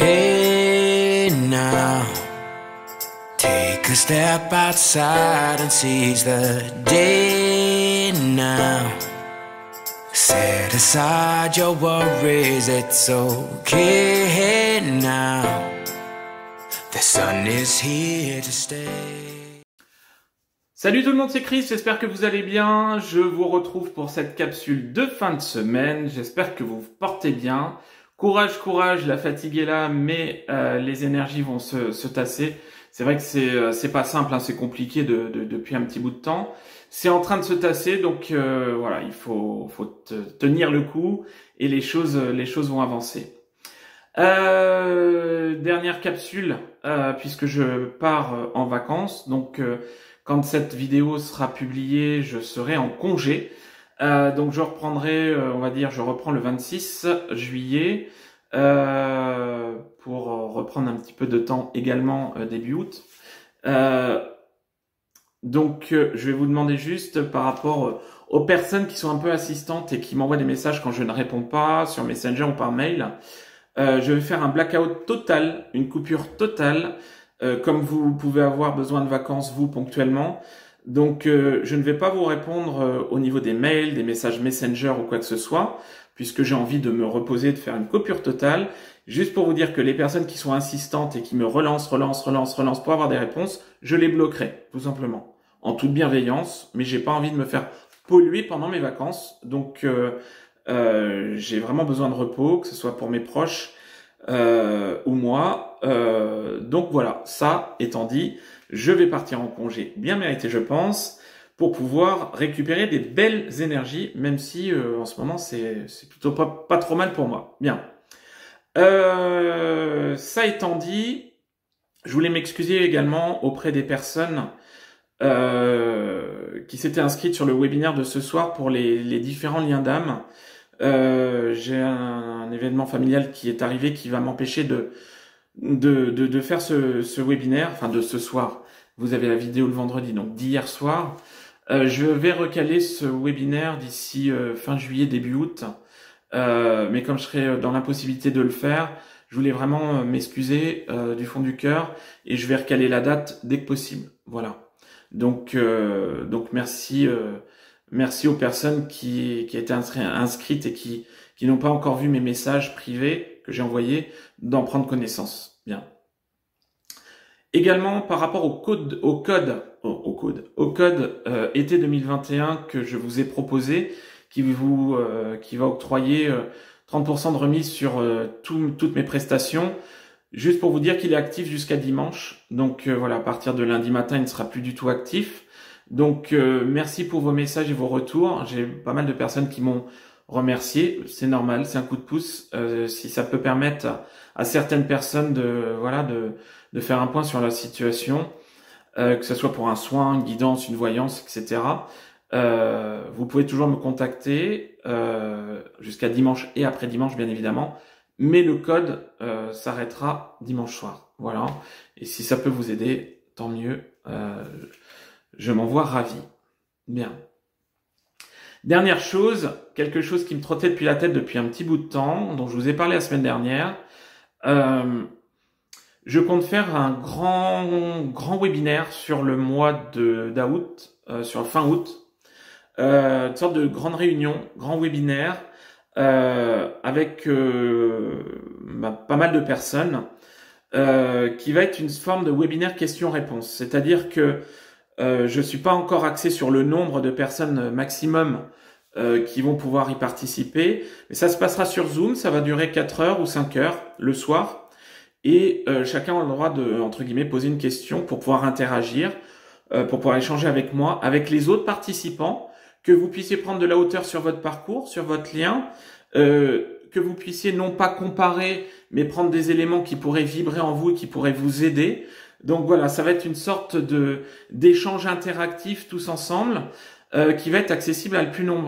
Hey now, take a step outside and seize the day now. Set aside your worries, it's okay now. The sun is here to stay. Salut tout le monde, c'est Chris, j'espère que vous allez bien. Je vous retrouve pour cette capsule de fin de semaine. J'espère que vous vous portez bien. Courage, courage, la fatigue est là, mais les énergies vont se tasser. C'est vrai que c'est pas simple, hein, c'est compliqué depuis un petit bout de temps. C'est en train de se tasser, donc voilà, il faut tenir le coup et les choses vont avancer. Dernière capsule, puisque je pars en vacances, donc quand cette vidéo sera publiée, je serai en congé. Donc je reprendrai, on va dire, je reprends le 26 juillet pour reprendre un petit peu de temps également début août. Donc je vais vous demander juste par rapport aux personnes qui sont un peu assistantes et qui m'envoient des messages quand je ne réponds pas sur Messenger ou par mail. Je vais faire un blackout total, une coupure totale, comme vous pouvez avoir besoin de vacances vous ponctuellement. Donc je ne vais pas vous répondre au niveau des mails, des messages Messenger ou quoi que ce soit, puisque j'ai envie de me reposer, de faire une coupure totale. Juste pour vous dire que les personnes qui sont insistantes et qui me relancent pour avoir des réponses, je les bloquerai, tout simplement. En toute bienveillance, mais j'ai pas envie de me faire polluer pendant mes vacances. Donc j'ai vraiment besoin de repos, que ce soit pour mes proches ou moi. Donc voilà, ça étant dit, je vais partir en congé bien mérité, je pense, pour pouvoir récupérer des belles énergies, même si en ce moment c'est plutôt pas trop mal pour moi. Bien. Ça étant dit, je voulais m'excuser également auprès des personnes qui s'étaient inscrites sur le webinaire de ce soir pour les différents liens d'âme. J'ai un événement familial qui est arrivé qui va m'empêcher de faire ce webinaire, enfin de ce soir. Vous avez la vidéo le vendredi, donc d'hier soir. Je vais recaler ce webinaire d'ici fin juillet, début août. Mais comme je serai dans l'impossibilité de le faire, je voulais vraiment m'excuser du fond du cœur et je vais recaler la date dès que possible. Voilà. Donc merci aux personnes qui étaient inscrites et qui n'ont pas encore vu mes messages privés que j'ai envoyés, d'en prendre connaissance. Bien. Également par rapport au code été 2021 que je vous ai proposé, qui va octroyer 30% de remise sur toutes mes prestations. Juste pour vous dire qu'il est actif jusqu'à dimanche. Donc voilà, à partir de lundi matin, il ne sera plus du tout actif. Donc merci pour vos messages et vos retours. J'ai pas mal de personnes qui m'ont remercié. C'est normal, c'est un coup de pouce. Si ça peut permettre à certaines personnes de faire un point sur la situation, que ce soit pour un soin, une guidance, une voyance, etc. Vous pouvez toujours me contacter jusqu'à dimanche et après dimanche, bien évidemment. Mais le code s'arrêtera dimanche soir. Voilà. Et si ça peut vous aider, tant mieux. Je m'en vois ravi. Bien. Dernière chose, quelque chose qui me trottait depuis la tête depuis un petit bout de temps, dont je vous ai parlé la semaine dernière. Je compte faire un grand webinaire sur le mois d'août, sur fin août. Une sorte de grande réunion, grand webinaire, avec pas mal de personnes, qui va être une forme de webinaire questions-réponses. C'est-à-dire que je suis pas encore axé sur le nombre de personnes maximum qui vont pouvoir y participer, mais ça se passera sur Zoom, ça va durer 4 heures ou 5 heures le soir, et chacun a le droit de, entre guillemets, poser une question pour pouvoir interagir, pour pouvoir échanger avec moi, avec les autres participants, que vous puissiez prendre de la hauteur sur votre parcours, sur votre lien, que vous puissiez non pas comparer, mais prendre des éléments qui pourraient vibrer en vous et qui pourraient vous aider. Donc voilà, ça va être une sorte d'échange interactif tous ensemble, qui va être accessible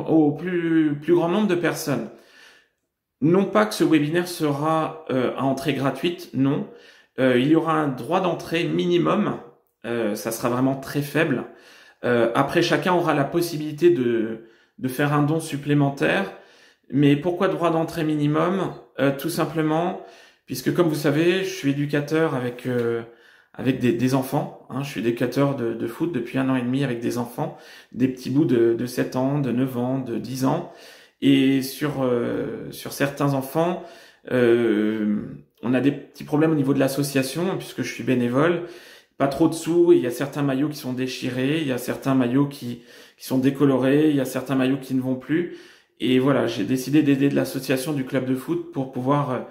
au plus grand nombre de personnes. Non pas que ce webinaire sera à entrée gratuite, non. Il y aura un droit d'entrée minimum, ça sera vraiment très faible. Après, chacun aura la possibilité de faire un don supplémentaire. Mais pourquoi droit d'entrée minimum? Tout simplement puisque comme vous savez, je suis éducateur avec des enfants. Hein. Je suis éducateur de foot depuis 1 an et demi avec des enfants, des petits bouts de 7 ans, de 9 ans, de 10 ans. Et sur certains enfants, on a des petits problèmes au niveau de l'association, puisque je suis bénévole. Pas trop de sous, il y a certains maillots qui sont déchirés, il y a certains maillots qui sont décolorés, il y a certains maillots qui ne vont plus. Et voilà, j'ai décidé d'aider de l'association du club de foot pour pouvoir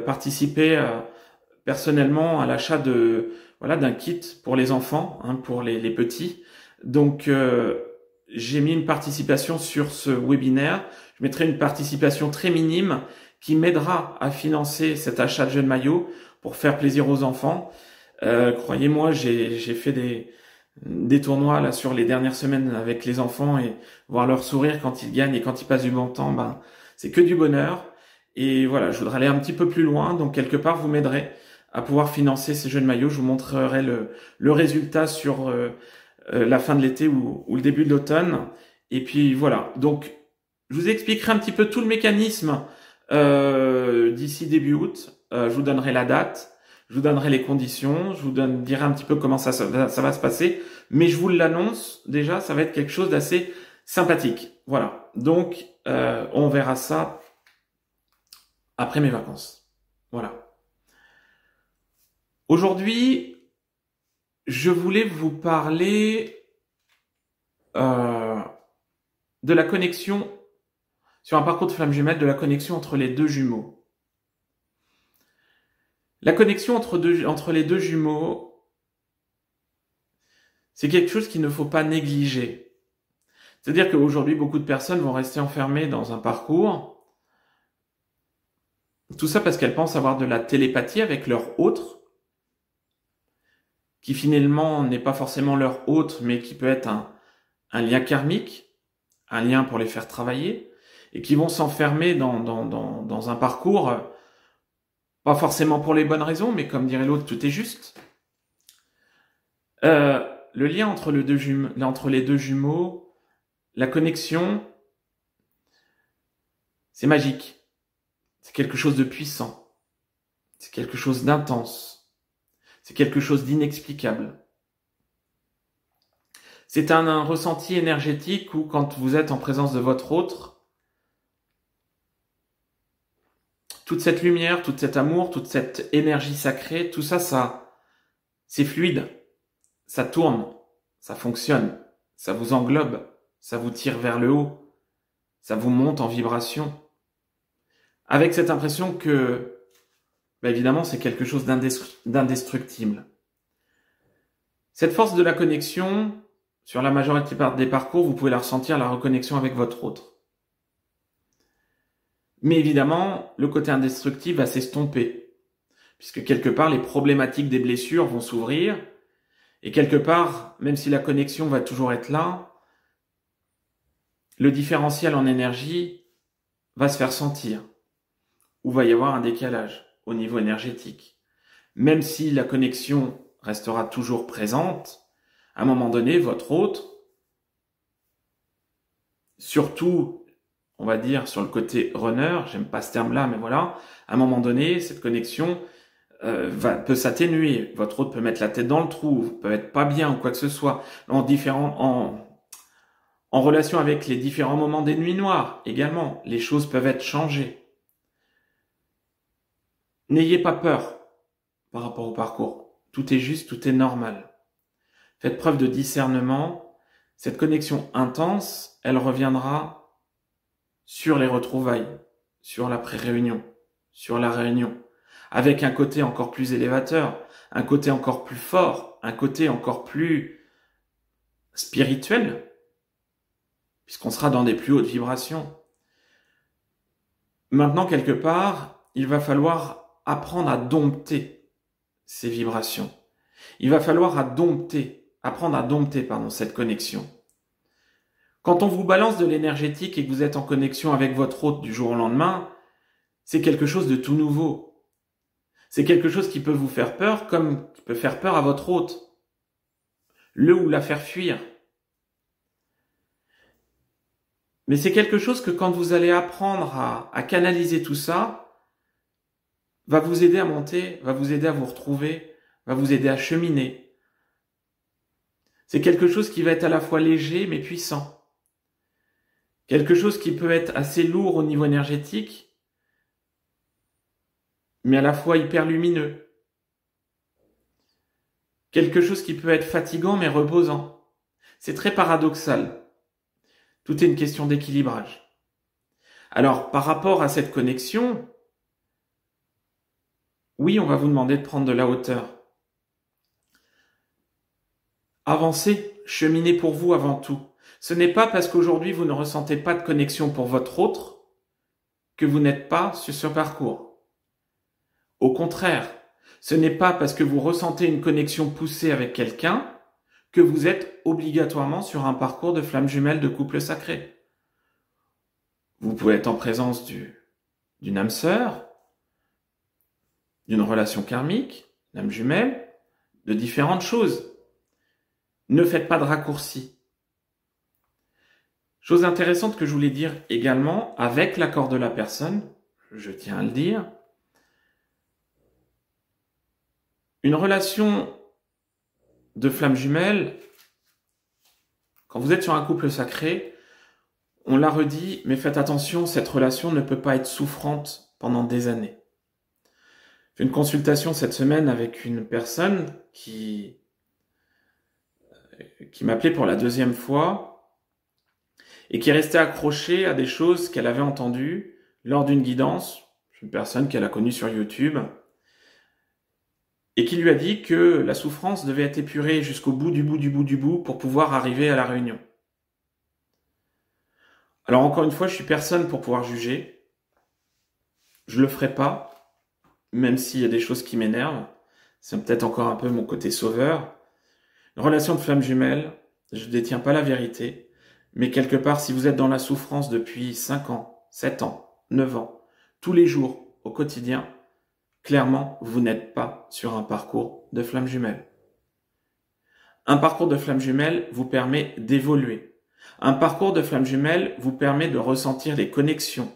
participer personnellement à l'achat d'un kit pour les enfants, hein, pour les petits. Donc j'ai mis une participation sur ce webinaire. Je mettrai une participation très minime qui m'aidera à financer cet achat de jeunes maillots pour faire plaisir aux enfants. Croyez-moi, j'ai fait des tournois là sur les dernières semaines avec les enfants, et voir leur sourire quand ils gagnent et quand ils passent du bon temps, c'est que du bonheur. Et voilà, je voudrais aller un petit peu plus loin, donc quelque part vous m'aiderez à pouvoir financer ces jeunes maillots. Je vous montrerai le résultat sur la fin de l'été ou le début de l'automne. Et puis voilà, donc je vous expliquerai un petit peu tout le mécanisme d'ici début août. Je vous donnerai la date. Je vous donnerai les conditions, je vous dirai un petit peu comment ça va se passer, mais je vous l'annonce déjà, ça va être quelque chose d'assez sympathique. Voilà, donc on verra ça après mes vacances. Voilà. Aujourd'hui, je voulais vous parler de la connexion, sur un parcours de flamme jumelle, de la connexion entre les deux jumeaux. La connexion entre les deux jumeaux, c'est quelque chose qu'il ne faut pas négliger. C'est-à-dire qu'aujourd'hui, beaucoup de personnes vont rester enfermées dans un parcours. Tout ça parce qu'elles pensent avoir de la télépathie avec leur autre, qui finalement n'est pas forcément leur autre, mais qui peut être un lien karmique, un lien pour les faire travailler, et qui vont s'enfermer dans un parcours, pas forcément pour les bonnes raisons, mais comme dirait l'autre, tout est juste. Le lien entre les deux jumeaux, la connexion, c'est magique. C'est quelque chose de puissant. C'est quelque chose d'intense. C'est quelque chose d'inexplicable. C'est un ressenti énergétique où, quand vous êtes en présence de votre autre, toute cette lumière, tout cet amour, toute cette énergie sacrée, tout ça, c'est fluide. Ça tourne, ça fonctionne, ça vous englobe, ça vous tire vers le haut, ça vous monte en vibration. Avec cette impression que, évidemment, c'est quelque chose d'indestructible. Cette force de la connexion, sur la majorité des parcours, vous pouvez la ressentir, la reconnexion avec votre autre. Mais évidemment, le côté indestructible va s'estomper, puisque quelque part, les problématiques des blessures vont s'ouvrir, et quelque part, même si la connexion va toujours être là, le différentiel en énergie va se faire sentir, ou va y avoir un décalage au niveau énergétique. Même si la connexion restera toujours présente, à un moment donné, votre autre, surtout, on va dire, sur le côté runner, j'aime pas ce terme-là, mais voilà, à un moment donné, cette connexion peut s'atténuer. Votre autre peut mettre la tête dans le trou, peut être pas bien ou quoi que ce soit, en relation avec les différents moments des nuits noires également. Les choses peuvent être changées. N'ayez pas peur par rapport au parcours. Tout est juste, tout est normal. Faites preuve de discernement. Cette connexion intense, elle reviendra sur les retrouvailles, sur la pré-réunion, sur la réunion, avec un côté encore plus élévateur, un côté encore plus fort, un côté encore plus spirituel, puisqu'on sera dans des plus hautes vibrations. Maintenant, quelque part, il va falloir apprendre à dompter ces vibrations. Il va falloir apprendre à dompter cette connexion. Quand on vous balance de l'énergétique et que vous êtes en connexion avec votre hôte du jour au lendemain, c'est quelque chose de tout nouveau. C'est quelque chose qui peut vous faire peur, comme qui peut faire peur à votre hôte. Le ou la faire fuir. Mais c'est quelque chose que quand vous allez apprendre à canaliser tout ça, va vous aider à monter, va vous aider à vous retrouver, va vous aider à cheminer. C'est quelque chose qui va être à la fois léger mais puissant. Quelque chose qui peut être assez lourd au niveau énergétique, mais à la fois hyper lumineux. Quelque chose qui peut être fatigant mais reposant. C'est très paradoxal. Tout est une question d'équilibrage. Alors, par rapport à cette connexion, oui, on va vous demander de prendre de la hauteur. Avancez, cheminez pour vous avant tout. Ce n'est pas parce qu'aujourd'hui vous ne ressentez pas de connexion pour votre autre que vous n'êtes pas sur ce parcours. Au contraire, ce n'est pas parce que vous ressentez une connexion poussée avec quelqu'un que vous êtes obligatoirement sur un parcours de flamme jumelle de couple sacré. Vous pouvez être en présence d'une âme sœur, d'une relation karmique, d'âme jumelle, de différentes choses. Ne faites pas de raccourcis. Chose intéressante que je voulais dire également, avec l'accord de la personne, je tiens à le dire, une relation de flamme jumelle, quand vous êtes sur un couple sacré, on l'a redit, mais faites attention, cette relation ne peut pas être souffrante pendant des années. J'ai fait une consultation cette semaine avec une personne qui m'appelait pour la deuxième fois et qui restait accrochée à des choses qu'elle avait entendues lors d'une guidance, une personne qu'elle a connue sur YouTube, et qui lui a dit que la souffrance devait être épurée jusqu'au bout du bout du bout du bout pour pouvoir arriver à la réunion. Alors encore une fois, je suis personne pour pouvoir juger. Je le ferai pas, même s'il y a des choses qui m'énervent. C'est peut-être encore un peu mon côté sauveur. Une relation de flamme jumelle, je ne détiens pas la vérité, mais quelque part, si vous êtes dans la souffrance depuis 5 ans, 7 ans, 9 ans, tous les jours, au quotidien, clairement, vous n'êtes pas sur un parcours de flamme jumelle. Un parcours de flamme jumelle vous permet d'évoluer. Un parcours de flamme jumelle vous permet de ressentir les connexions.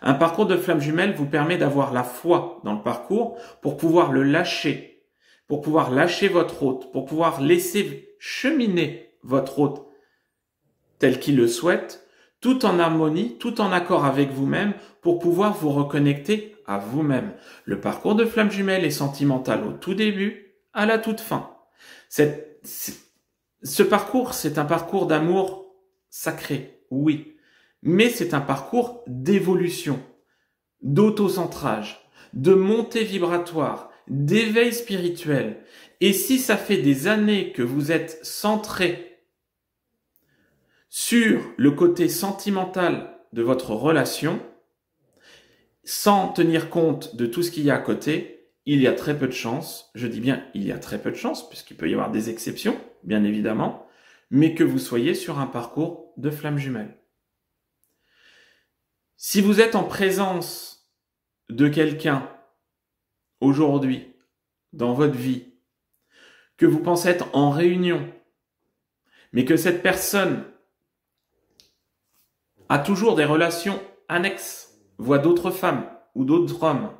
Un parcours de flamme jumelle vous permet d'avoir la foi dans le parcours pour pouvoir le lâcher, pour pouvoir lâcher votre hôte, pour pouvoir laisser cheminer votre hôte tel qu'il le souhaite, tout en harmonie, tout en accord avec vous-même, pour pouvoir vous reconnecter à vous-même. Le parcours de flamme jumelle est sentimental au tout début, à la toute fin. Ce parcours, c'est un parcours d'amour sacré, oui, mais c'est un parcours d'évolution, d'autocentrage, de montée vibratoire, d'éveil spirituel. Et si ça fait des années que vous êtes centré sur le côté sentimental de votre relation, sans tenir compte de tout ce qu'il y a à côté, il y a très peu de chances, je dis bien il y a très peu de chances, puisqu'il peut y avoir des exceptions, bien évidemment, mais que vous soyez sur un parcours de flamme jumelle. Si vous êtes en présence de quelqu'un aujourd'hui, dans votre vie, que vous pensez être en réunion, mais que cette personne a toujours des relations annexes, voit d'autres femmes ou d'autres hommes,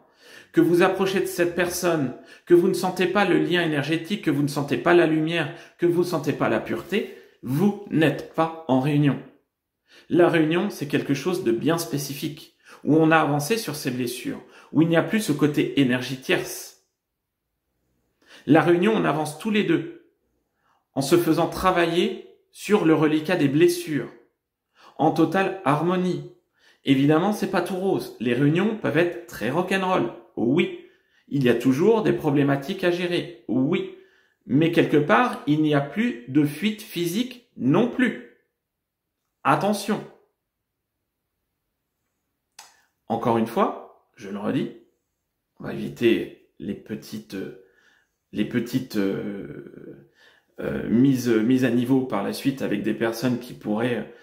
que vous approchez de cette personne, que vous ne sentez pas le lien énergétique, que vous ne sentez pas la lumière, que vous ne sentez pas la pureté, vous n'êtes pas en réunion. La réunion, c'est quelque chose de bien spécifique, où on a avancé sur ses blessures, où il n'y a plus ce côté énergie tierce. La réunion, on avance tous les deux, en se faisant travailler sur le reliquat des blessures, en totale harmonie. Évidemment, c'est pas tout rose. Les réunions peuvent être très rock'n'roll. Oui. Il y a toujours des problématiques à gérer. Oui. Mais quelque part, il n'y a plus de fuite physique non plus. Attention. Encore une fois, je le redis, on va éviter les petites mises à niveau par la suite avec des personnes qui pourraient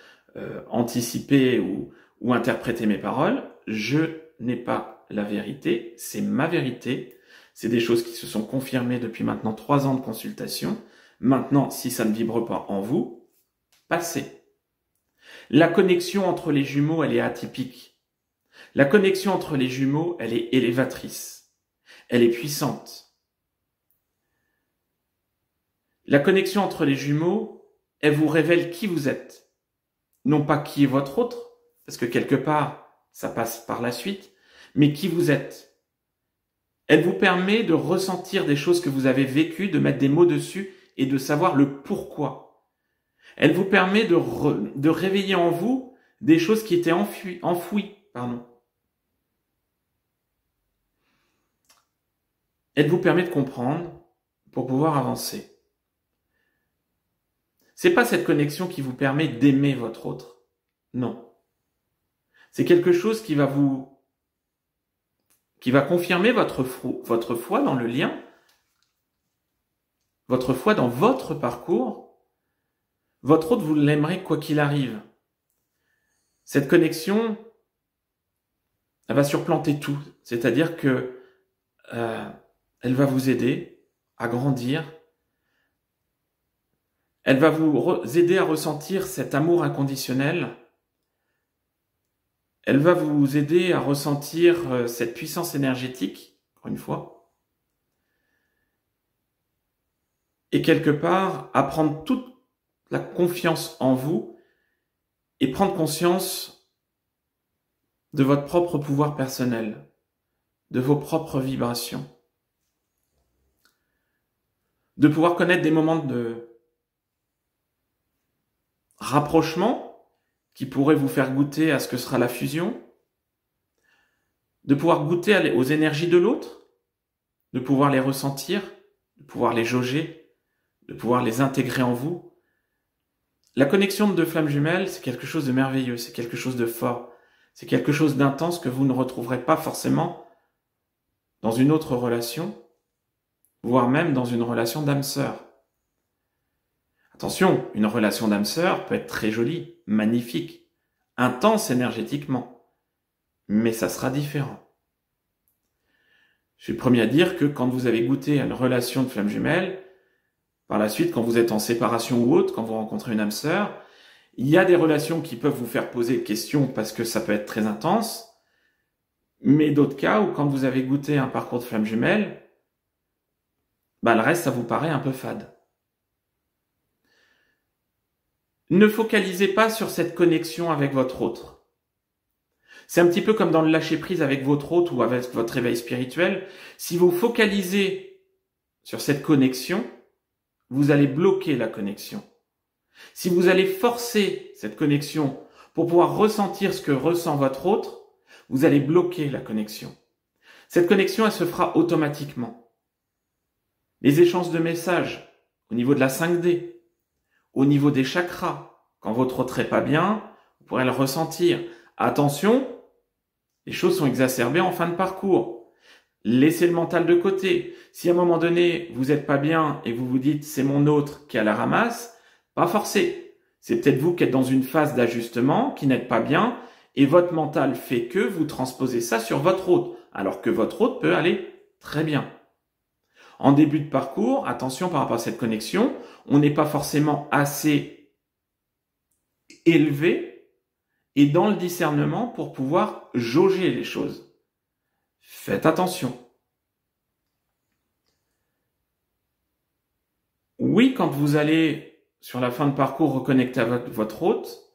anticiper ou interpréter mes paroles. Je n'ai pas la vérité, c'est ma vérité. C'est des choses qui se sont confirmées depuis maintenant 3 ans de consultation. Maintenant, si ça ne vibre pas en vous, passez. La connexion entre les jumeaux, elle est atypique. La connexion entre les jumeaux, elle est élévatrice. elle est puissante. La connexion entre les jumeaux, elle vous révèle qui vous êtes. Non pas qui est votre autre, parce que quelque part, ça passe par la suite, mais qui vous êtes. Elle vous permet de ressentir des choses que vous avez vécues, de mettre des mots dessus et de savoir le pourquoi. Elle vous permet de réveiller en vous des choses qui étaient enfouies. Elle vous permet de comprendre pour pouvoir avancer. C'est pas cette connexion qui vous permet d'aimer votre autre. Non. C'est quelque chose qui va confirmer votre foi dans le lien, votre foi dans votre parcours. Votre autre, vous l'aimerez quoi qu'il arrive. Cette connexion, elle va surplanter tout. C'est-à-dire que elle va vous aider à grandir. Elle va vous aider à ressentir cet amour inconditionnel. Elle va vous aider à ressentir cette puissance énergétique, encore une fois. Et quelque part, à prendre toute la confiance en vous et prendre conscience de votre propre pouvoir personnel, de vos propres vibrations. De pouvoir connaître des moments de rapprochement qui pourraient vous faire goûter à ce que sera la fusion, de pouvoir goûter aux énergies de l'autre, de pouvoir les ressentir, de pouvoir les jauger, de pouvoir les intégrer en vous. La connexion de deux flammes jumelles, c'est quelque chose de merveilleux, c'est quelque chose de fort, c'est quelque chose d'intense que vous ne retrouverez pas forcément dans une autre relation, voire même dans une relation d'âme-sœur. Attention, une relation d'âme-sœur peut être très jolie, magnifique, intense énergétiquement, mais ça sera différent. Je suis le premier à dire que quand vous avez goûté à une relation de flamme jumelle, par la suite, quand vous êtes en séparation ou autre, quand vous rencontrez une âme-sœur, il y a des relations qui peuvent vous faire poser des questions parce que ça peut être très intense, mais d'autres cas où quand vous avez goûté un parcours de flamme jumelle, le reste, ça vous paraît un peu fade. Ne focalisez pas sur cette connexion avec votre autre. C'est un petit peu comme dans le lâcher-prise avec votre autre ou avec votre réveil spirituel. Si vous focalisez sur cette connexion, vous allez bloquer la connexion. Si vous allez forcer cette connexion pour pouvoir ressentir ce que ressent votre autre, vous allez bloquer la connexion. Cette connexion, elle se fera automatiquement. Les échanges de messages au niveau de la 5D, au niveau des chakras, quand votre autre n'est pas bien, vous pourrez le ressentir. Attention, les choses sont exacerbées en fin de parcours. Laissez le mental de côté. Si à un moment donné, vous n'êtes pas bien et vous vous dites « c'est mon autre qui est à la ramasse », pas forcé. C'est peut-être vous qui êtes dans une phase d'ajustement, qui n'êtes pas bien, et votre mental fait que vous transposez ça sur votre autre, alors que votre autre peut aller très bien. En début de parcours, attention par rapport à cette connexion, on n'est pas forcément assez élevé et dans le discernement pour pouvoir jauger les choses. Faites attention. Oui, quand vous allez sur la fin de parcours reconnecter à votre hôte,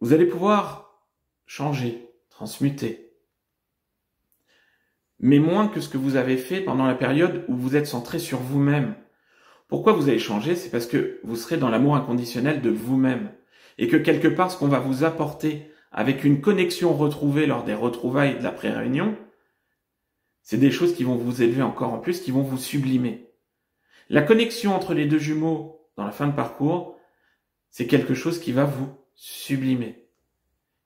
vous allez pouvoir changer, transmuter. Mais moins que ce que vous avez fait pendant la période où vous êtes centré sur vous-même. Pourquoi vous allez changer? C'est parce que vous serez dans l'amour inconditionnel de vous-même. Et que quelque part, ce qu'on va vous apporter avec une connexion retrouvée lors des retrouvailles de la pré-réunion, c'est des choses qui vont vous élever encore en plus, qui vont vous sublimer. La connexion entre les deux jumeaux dans la fin de parcours, c'est quelque chose qui va vous sublimer,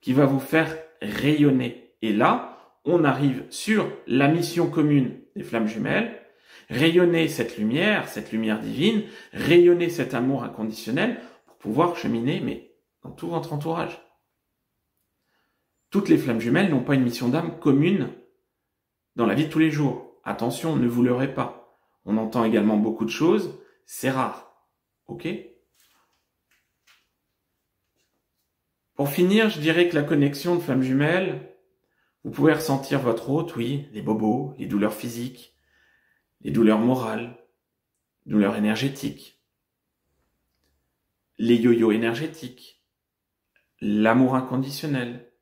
qui va vous faire rayonner. Et là, on arrive sur la mission commune des flammes jumelles, rayonner cette lumière divine, rayonner cet amour inconditionnel pour pouvoir cheminer, mais dans tout votre entourage. Toutes les flammes jumelles n'ont pas une mission d'âme commune dans la vie de tous les jours. Attention, ne vous leurrez pas. On entend également beaucoup de choses, c'est rare. Ok ? Pour finir, je dirais que la connexion de flammes jumelles, Vous pouvez ressentir votre hôte, oui, les bobos, les douleurs physiques, les douleurs morales, douleurs énergétiques, les yo-yo énergétiques, l'amour inconditionnel.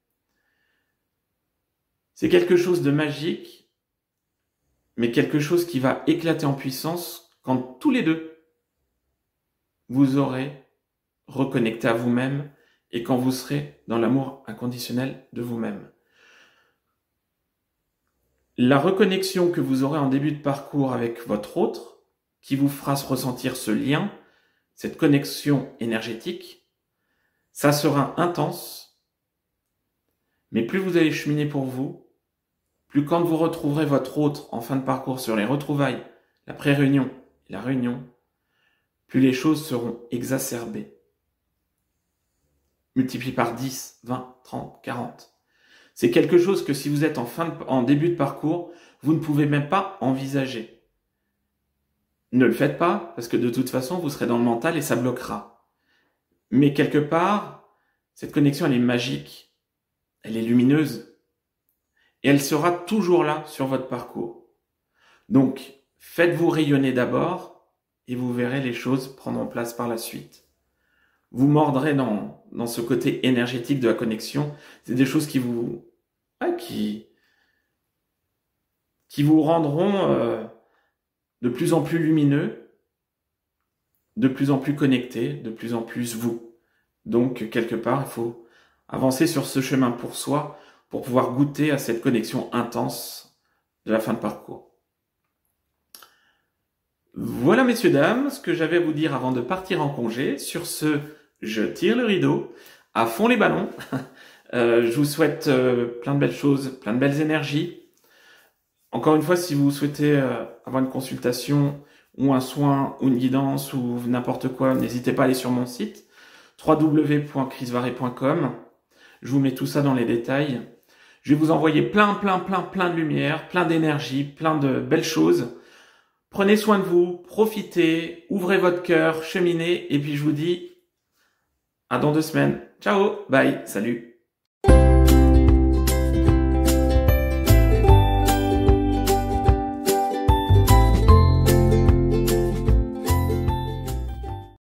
C'est quelque chose de magique, mais quelque chose qui va éclater en puissance quand tous les deux, vous aurez reconnecté à vous-même et quand vous serez dans l'amour inconditionnel de vous-même. La reconnexion que vous aurez en début de parcours avec votre autre, qui vous fera ressentir ce lien, cette connexion énergétique, ça sera intense, mais plus vous allez cheminer pour vous, plus quand vous retrouverez votre autre en fin de parcours sur les retrouvailles, la pré-réunion et la réunion, plus les choses seront exacerbées. Multiplié par 10, 20, 30, 40. C'est quelque chose que si vous êtes en début de parcours, vous ne pouvez même pas envisager. Ne le faites pas, parce que de toute façon, vous serez dans le mental et ça bloquera. Mais quelque part, cette connexion, elle est magique, elle est lumineuse, et elle sera toujours là sur votre parcours. Donc, faites-vous rayonner d'abord, et vous verrez les choses prendre place par la suite. Vous mordrez dans ce côté énergétique de la connexion. C'est des choses qui vous rendront de plus en plus lumineux, de plus en plus connectés, de plus en plus vous. Donc, quelque part, il faut avancer sur ce chemin pour soi pour pouvoir goûter à cette connexion intense de la fin de parcours. Voilà, messieurs, dames, ce que j'avais à vous dire avant de partir en congé. Sur ce, je tire le rideau, à fond les ballons. Je vous souhaite plein de belles choses, plein de belles énergies. Encore une fois, si vous souhaitez avoir une consultation ou un soin ou une guidance ou n'importe quoi, n'hésitez pas à aller sur mon site www.chrisvaré.com. Je vous mets tout ça dans les détails. Je vais vous envoyer plein de lumière, plein d'énergie, plein de belles choses. Prenez soin de vous, profitez, ouvrez votre cœur, cheminez, et puis je vous dis à dans 2 semaines. Ciao, bye, salut.